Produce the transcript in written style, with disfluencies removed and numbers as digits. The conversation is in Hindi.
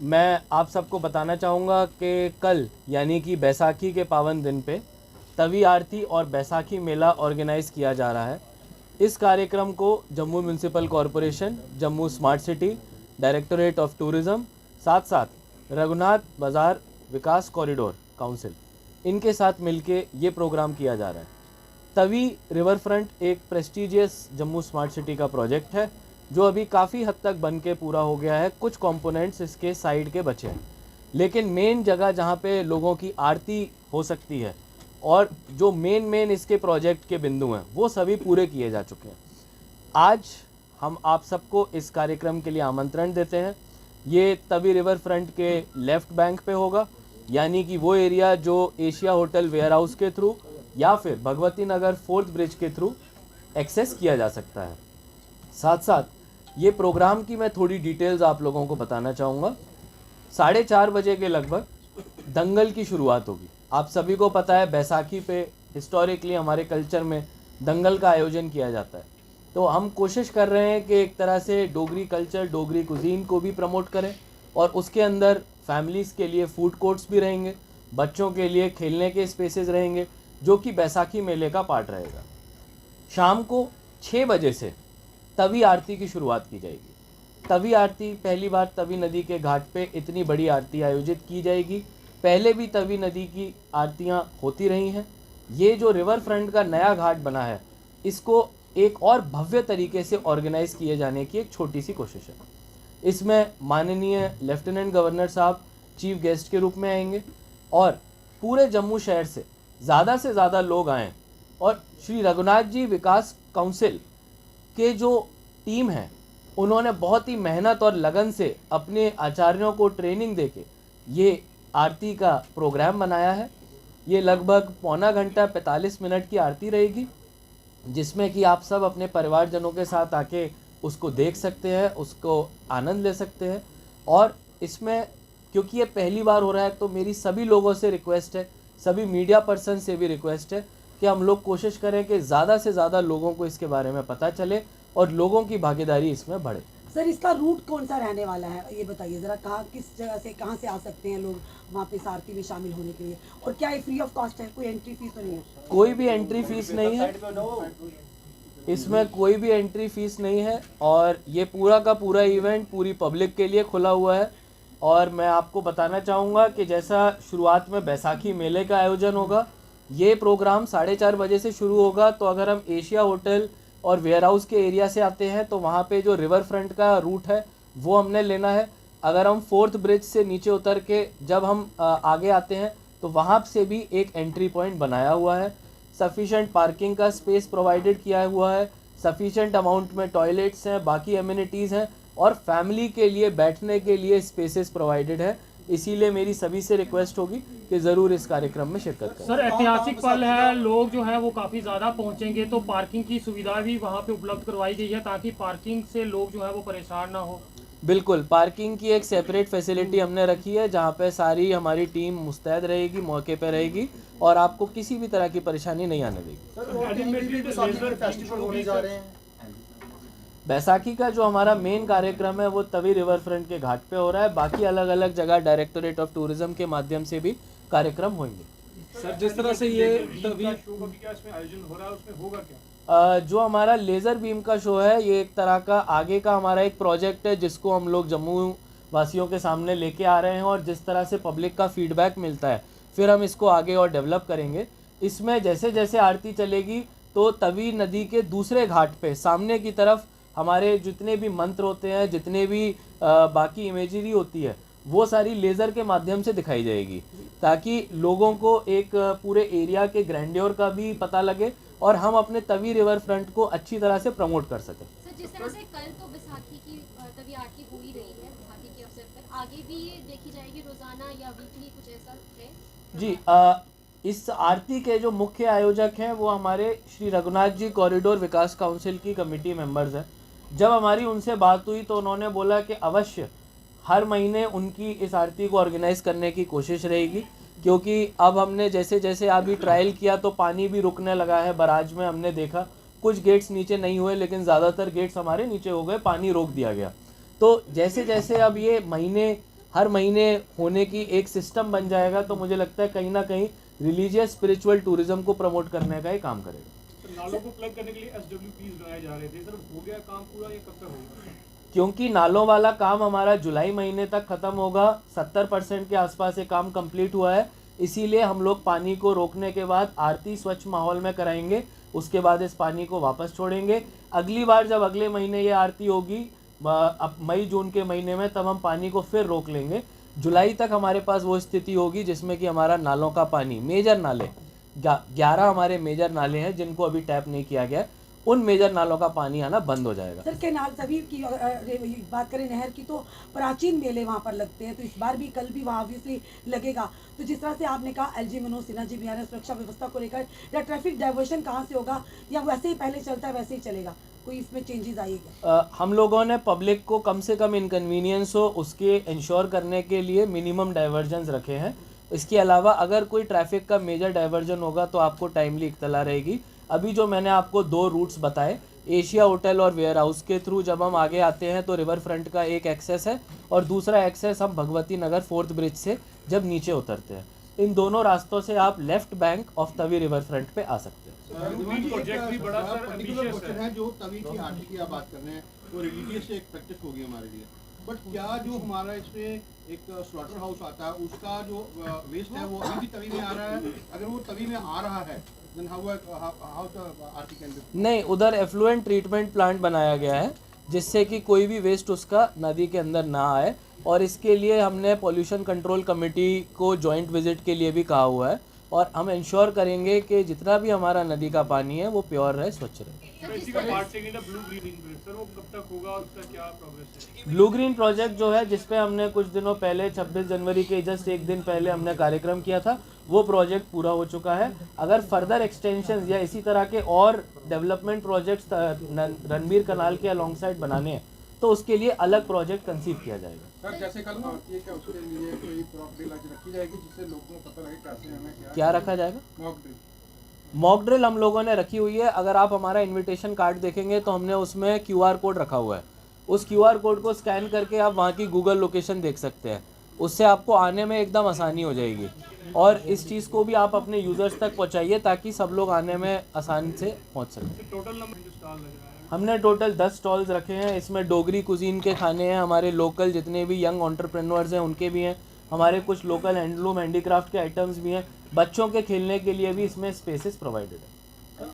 मैं आप सबको बताना चाहूँगा कि कल यानी कि बैसाखी के पावन दिन पे तवी आरती और बैसाखी मेला ऑर्गेनाइज़ किया जा रहा है। इस कार्यक्रम को Jammu municipal corporation, Jammu smart city, directorate of tourism, साथ साथ रघुनाथ बाज़ार विकास कॉरिडोर काउंसिल, इनके साथ मिलके ये प्रोग्राम किया जा रहा है। तवी रिवर फ्रंट एक प्रेस्टिजियस जम्मू स्मार्ट सिटी का प्रोजेक्ट है जो अभी काफ़ी हद तक बन के पूरा हो गया है। कुछ कंपोनेंट्स इसके साइड के बचे हैं, लेकिन मेन जगह जहाँ पे लोगों की आरती हो सकती है और जो मेन इसके प्रोजेक्ट के बिंदु हैं वो सभी पूरे किए जा चुके हैं। आज हम आप सबको इस कार्यक्रम के लिए आमंत्रण देते हैं। ये तवी रिवर फ्रंट के लेफ़्ट बैंक पे होगा, यानी कि वो एरिया जो एशिया होटल वेयर हाउस के थ्रू या फिर भगवती नगर 4th ब्रिज के थ्रू एक्सेस किया जा सकता है। साथ साथ ये प्रोग्राम की मैं थोड़ी डिटेल्स आप लोगों को बताना चाहूँगा। 4:30 बजे के लगभग दंगल की शुरुआत होगी। आप सभी को पता है बैसाखी पे हिस्टोरिकली हमारे कल्चर में दंगल का आयोजन किया जाता है, तो हम कोशिश कर रहे हैं कि एक तरह से डोगरी कल्चर, डोगरी कुजीन को भी प्रमोट करें और उसके अंदर फैमिलीज़ के लिए फूड कोर्ट्स भी रहेंगे, बच्चों के लिए खेलने के स्पेसेस रहेंगे, जो कि बैसाखी मेले का पार्ट रहेगा। शाम को 6 बजे से तवी आरती की शुरुआत की जाएगी। तवी आरती पहली बार तवी नदी के घाट पे इतनी बड़ी आरती आयोजित की जाएगी। पहले भी तवी नदी की आरतियां होती रही हैं। ये जो रिवर फ्रंट का नया घाट बना है, इसको एक और भव्य तरीके से ऑर्गेनाइज किए जाने की एक छोटी सी कोशिश है। इसमें माननीय लेफ्टिनेंट गवर्नर साहब चीफ गेस्ट के रूप में आएंगे और पूरे जम्मू शहर से ज़्यादा लोग आएँ और श्री रघुनाथ जी विकास काउंसिल के जो टीम है, उन्होंने बहुत ही मेहनत और लगन से अपने आचार्यों को ट्रेनिंग देके ये आरती का प्रोग्राम बनाया है। ये लगभग पौना घंटा 45 मिनट की आरती रहेगी, जिसमें कि आप सब अपने परिवारजनों के साथ आके उसको देख सकते हैं, उसको आनंद ले सकते हैं। और इसमें क्योंकि ये पहली बार हो रहा है, तो मेरी सभी लोगों से रिक्वेस्ट है, सभी मीडिया पर्सन से भी रिक्वेस्ट है कि हम लोग कोशिश करें कि ज़्यादा से ज़्यादा लोगों को इसके बारे में पता चले और लोगों की भागीदारी इसमें बढ़े। सर, इसका रूट कौन सा रहने वाला है, ये बताइए ज़रा। कहाँ, किस जगह से, कहाँ से आ सकते हैं लोग वहाँ पे इस आरती में शामिल होने के लिए? और क्या ये फ्री ऑफ कॉस्ट है? कोई एंट्री फीस तो नहीं है? कोई भी एंट्री फीस नहीं है, इसमें कोई भी एंट्री फीस नहीं है और ये पूरा का पूरा इवेंट पूरी पब्लिक के लिए खुला हुआ है। और मैं आपको बताना चाहूँगा कि जैसा शुरुआत में बैसाखी मेले का आयोजन होगा, ये प्रोग्राम 4:30 बजे से शुरू होगा। तो अगर हम एशिया होटल और वेयर हाउस के एरिया से आते हैं तो वहाँ पे जो रिवर फ्रंट का रूट है वो हमने लेना है। अगर हम 4th ब्रिज से नीचे उतर के जब हम आगे आते हैं तो वहाँ से भी एक एंट्री पॉइंट बनाया हुआ है। सफिशेंट पार्किंग का स्पेस प्रोवाइडेड किया हुआ है, सफिशेंट अमाउंट में टॉयलेट्स हैं, बाकी एमिनिटीज़ हैं और फैमिली के लिए बैठने के लिए स्पेसेस प्रोवाइडेड है। इसीलिए मेरी सभी से रिक्वेस्ट होगी कि ज़रूर इस कार्यक्रम में शिरकत करें। सर, ऐतिहासिक पल है, लोग जो है वो काफ़ी ज़्यादा पहुंचेंगे, तो पार्किंग की सुविधा भी वहां पे उपलब्ध करवाई गई है ताकि पार्किंग से लोग जो है वो परेशान ना हो। बिल्कुल, पार्किंग की एक सेपरेट फैसिलिटी हमने रखी है जहाँ पे सारी हमारी टीम मुस्तैद रहेगी, मौके पे रहेगी और आपको किसी भी तरह की परेशानी नहीं आने देगी। बैसाखी का जो हमारा मेन कार्यक्रम है वो तवी रिवर फ्रंट के घाट पे हो रहा है। बाकी अलग अलग जगह डायरेक्टोरेट ऑफ टूरिज्म के माध्यम से भी कार्यक्रम होंगे। सर, जिस तरह से ये तवी आयोजन हो रहा है उसमें होगा क्या? जो हमारा लेज़र बीम का शो है, ये एक तरह का आगे का हमारा एक प्रोजेक्ट है जिसको हम लोग जम्मू वासियों के सामने लेके आ रहे हैं और जिस तरह से पब्लिक का फीडबैक मिलता है फिर हम इसको आगे और डेवलप करेंगे। इसमें जैसे जैसे आरती चलेगी तो तवी नदी के दूसरे घाट पे सामने की तरफ हमारे जितने भी मंत्र होते हैं, जितने भी बाकी इमेजरी होती है, वो सारी लेज़र के माध्यम से दिखाई जाएगी ताकि लोगों को एक पूरे एरिया के ग्रैंड्योर का भी पता लगे और हम अपने तवी रिवर फ्रंट को अच्छी तरह से प्रमोट कर सकें। सर, जिस तरह से कल तो बैसाखी की तवी आरती हो ही रही है, बैसाखी के अवसर पर आगे भी ये देखी जाएगी रोजाना या वीकली, कुछ ऐसा है? जी, इस आरती के जो मुख्य आयोजक हैं वो हमारे श्री रघुनाथ जी कॉरिडोर विकास काउंसिल की कमेटी मेंबर्स हैं। जब हमारी उनसे बात हुई तो उन्होंने बोला कि अवश्य हर महीने उनकी इस आरती को ऑर्गेनाइज करने की कोशिश रहेगी, क्योंकि अब हमने जैसे जैसे अभी ट्रायल किया तो पानी भी रुकने लगा है। बराज में हमने देखा कुछ गेट्स नीचे नहीं हुए, लेकिन ज़्यादातर गेट्स हमारे नीचे हो गए, पानी रोक दिया गया। तो जैसे जैसे अब ये महीने हर महीने होने की एक सिस्टम बन जाएगा, तो मुझे लगता है कहीं ना कहीं रिलीजियस स्पिरिचुअल टूरिज्म को प्रमोट करने का ही काम करेगा। तो नालों को प्लग करने के लिए SWPs बनाए जा रहे थे सर, हो गया काम पूरा, ये कब तक होगा? क्योंकि नालों वाला काम हमारा जुलाई महीने तक ख़त्म होगा, 70% के आसपास ये काम कंप्लीट हुआ है, इसीलिए हम लोग पानी को रोकने के बाद आरती स्वच्छ माहौल में कराएंगे, उसके बाद इस पानी को वापस छोड़ेंगे। अगली बार जब अगले महीने ये आरती होगी अब मई जून के महीने में, तब हम पानी को फिर रोक लेंगे। जुलाई तक हमारे पास वो स्थिति होगी जिसमें कि हमारा नालों का पानी, मेजर नाले 11 हमारे मेजर नाले हैं जिनको अभी टैप नहीं किया गया, उन मेजर नालों का पानी आना बंद हो जाएगा। सर केनाल सभी की बात करें नहर की, तो प्राचीन मेले वहाँ पर लगते हैं, तो इस बार भी कल भी वहाँ ऑब्वियसली लगेगा। तो जिस तरह से आपने कहा LG मनोज सिन्हा जी भी आ रहे हैं सुरक्षा व्यवस्था को लेकर, या ट्रैफिक डाइवर्शन कहाँ से होगा, या वैसे ही पहले चलता है वैसे ही चलेगा, कोई इसमें चेंजेस आएगा? हम लोगों ने पब्लिक को कम से कम इनकन्वीनियंस हो उसके इंश्योर करने के लिए मिनिमम डाइवर्जन्स रखे हैं। इसके अलावा अगर कोई ट्रैफिक का मेजर डाइवर्जन होगा तो आपको टाइमली इत्तला रहेगी। अभी जो मैंने आपको 2 रूट्स बताए, एशिया होटल और वेयर हाउस के थ्रू जब हम आगे आते हैं तो रिवर फ्रंट का एक एक्सेस है, और दूसरा एक्सेस हम भगवती नगर 4th ब्रिज से जब नीचे उतरते हैं। इन दोनों रास्तों से आप left bank of Tawi river front पे आ सकते हैं। प्रोजेक्ट भी बड़ा सर एम्बिशियस है। जो तवी की आरती की आप बात कर रहे हैं, वो रिलीजियस एक प्रैक्टिस होगी हमारे लिए, बट क्या जो हमारा इसमें एक स्लॉटर हाउस आता है उसका जो वेस्ट है वो अभी भी तवी में आ रहा है? अगर वो तवी में आ रहा है then how the Aarti can be? नहीं, उधर एफ्लुएंट ट्रीटमेंट प्लांट बनाया गया है जिससे कि कोई भी वेस्ट उसका नदी के अंदर ना आए, और इसके लिए हमने पॉल्यूशन कंट्रोल कमेटी को जॉइंट विजिट के लिए भी कहा हुआ है, और हम इंश्योर करेंगे कि जितना भी हमारा नदी का पानी है वो प्योर रहे, स्वच्छ रहे। तो इसी का part second blue green bridge sir, वो कब तक होगा, उसका क्या प्रोग्रेस है? ब्लू ग्रीन प्रोजेक्ट जो है जिस पे हमने कुछ दिनों पहले 26 जनवरी के जस्ट एक दिन पहले हमने कार्यक्रम किया था, वो प्रोजेक्ट पूरा हो चुका है। अगर फर्दर एक्सटेंशन या इसी तरह के और डेवलपमेंट प्रोजेक्ट्स रणबीर कनाल के अलॉन्ग साइड बनाने हैं तो उसके लिए अलग प्रोजेक्ट कंसीव किया जाएगा। सर जैसे कल आरती है, क्या उसके लिए कोई प्रॉपर्टी रखी जाएगी जिससे लोगों को पता लगे कैसे हमें क्या रखा जाएगा? Mock drill. मॉक ड्रिल हम लोगों ने रखी हुई है। अगर आप हमारा इनविटेशन कार्ड देखेंगे तो हमने उसमें QR कोड रखा हुआ है, उस QR कोड को स्कैन करके आप वहाँ की गूगल लोकेशन देख सकते हैं, उससे आपको आने में एकदम आसानी हो जाएगी। और इस चीज़ को भी आप अपने यूज़र्स तक पहुँचाइए ताकि सब लोग आने में आसानी से पहुँच सकें। टोटल नंबर जो स्टॉल लग रहा है, हमने टोटल 10 स्टॉल्स रखे हैं। इसमें डोगरी कुजीन के खाने हैं, हमारे लोकल जितने भी यंग एंटरप्रेन्योर्स हैं उनके भी हैं, हमारे कुछ लोकल हैंडलूम हैंडीक्राफ्ट के आइटम्स भी हैं, बच्चों के खेलने के लिए भी इसमें स्पेसेस प्रोवाइडेड है।